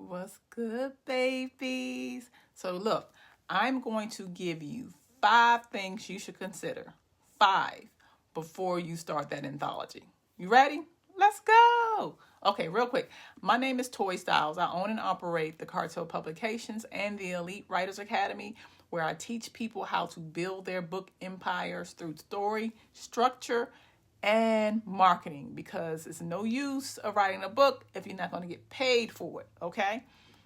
What's good, babies? So look, I'm going to give you 5 things you should consider. 5 before you start that anthology. You ready? Let's go. Okay, real quick. My name is Toy Styles. I own and operate the Cartel Publications and the Elite Writers Academy, where I teach people how to build their book empires through story, structure, and marketing, because it's no use of writing a book if you're not going to get paid for it, okay?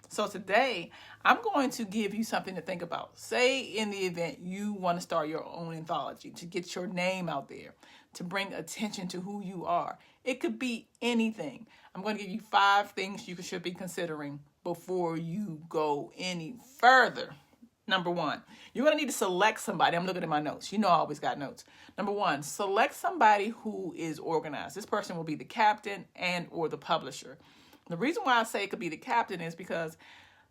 So today, I'm going to give you something to think about. Say in the event you want to start your own anthology, to get your name out there, to bring attention to who you are. It could be anything. I'm going to give you 5 things you should be considering before you go any further. Number 1, you're going to need to select somebody. I'm looking at my notes. You know I always got notes. Number 1, select somebody who is organized. This person will be the captain and or the publisher. The reason why I say it could be the captain is because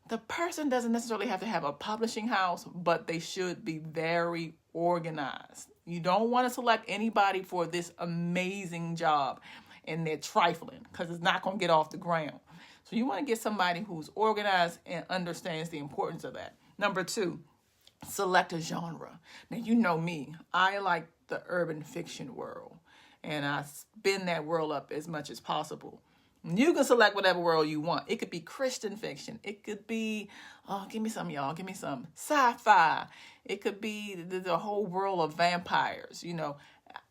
the person doesn't necessarily have to have a publishing house, but they should be very organized. You don't want to select anybody for this amazing job and they're trifling, because it's not going to get off the ground. So you want to get somebody who's organized and understands the importance of that. Number 2, select a genre. Now, you know me. I like the urban fiction world, and I spin that world up as much as possible. You can select whatever world you want. It could be Christian fiction. It could be, give me some, y'all. Give me some sci-fi. It could be the whole world of vampires. You know,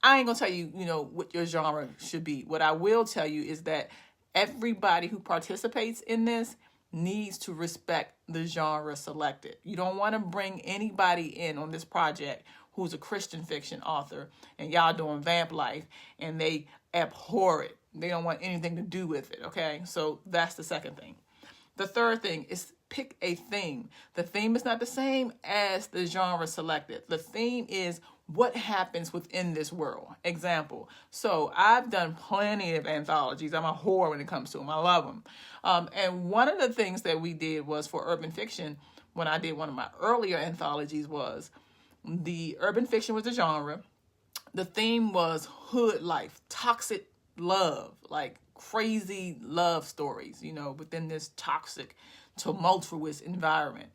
I ain't going to tell you, what your genre should be. What I will tell you is that everybody who participates in this needs to respect the genre selected. You don't want to bring anybody in on this project who's a Christian fiction author and y'all doing vamp life and they abhor it. They don't want anything to do with it, okay? So that's the second thing. The third thing is pick a theme. The theme is not the same as the genre selected. The theme is what happens within this world. Example. So I've done plenty of anthologies. I'm a whore when it comes to them. I love them. And one of the things that we did was for urban fiction, when I did one of my earlier anthologies, was the urban fiction was the genre. The theme was hood life, toxic love, like crazy love stories, within this toxic, tumultuous environment.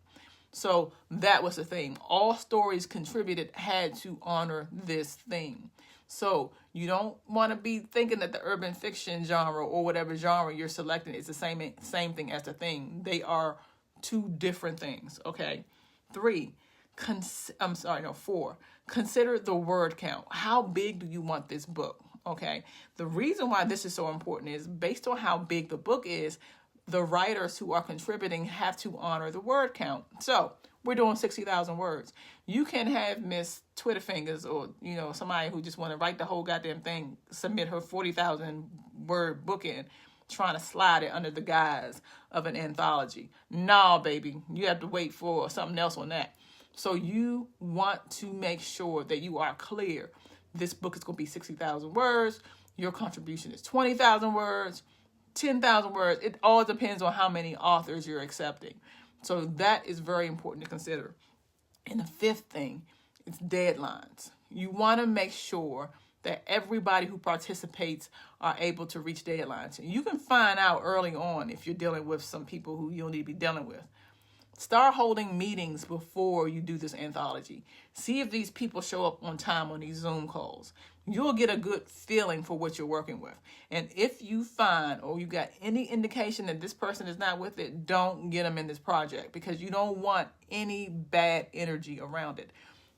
So that was the theme. All stories contributed had to honor this theme. So you don't want to be thinking that the urban fiction genre or whatever genre you're selecting is the same thing as the theme. They are 2 different things, okay? 4. Consider the word count. How big do you want this book? Okay. The reason why this is so important is based on how big the book is, the writers who are contributing have to honor the word count. So we're doing 60,000 words. You can have Miss Twitterfingers or, somebody who just want to write the whole goddamn thing, submit her 40,000 word book in, trying to slide it under the guise of an anthology. No, baby, you have to wait for something else on that. So you want to make sure that you are clear. This book is going to be 60,000 words. Your contribution is 20,000 words, 10,000 words. It all depends on how many authors you're accepting. So that is very important to consider. And the 5th thing is deadlines. You want to make sure that everybody who participates are able to reach deadlines. And you can find out early on if you're dealing with some people who you don't need to be dealing with. Start holding meetings before you do this anthology. See if these people show up on time on these Zoom calls. You'll get a good feeling for what you're working with. And if you find or you got any indication that this person is not with it, don't get them in this project, because you don't want any bad energy around it.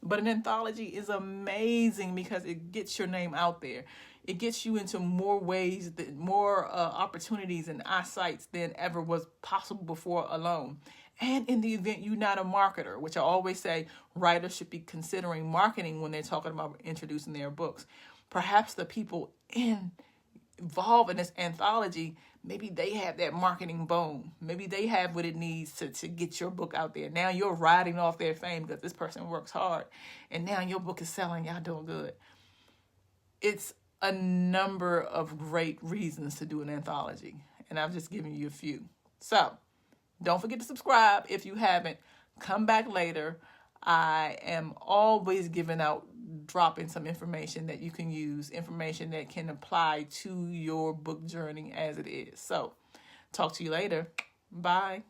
But an anthology is amazing because it gets your name out there. It gets you into more ways, more opportunities and eyesights than ever was possible before alone. And in the event you're not a marketer, which I always say writers should be considering marketing when they're talking about introducing their books. Perhaps the people involved in this anthology, maybe they have that marketing bone. Maybe they have what it needs to get your book out there. Now you're riding off their fame because this person works hard. And now your book is selling. Y'all doing good. It's a number of great reasons to do an anthology. And I've just given you a few. So don't forget to subscribe if you haven't. Come back later. I am always dropping some information that you can use, information that can apply to your book journey as it is. So talk to you later. Bye.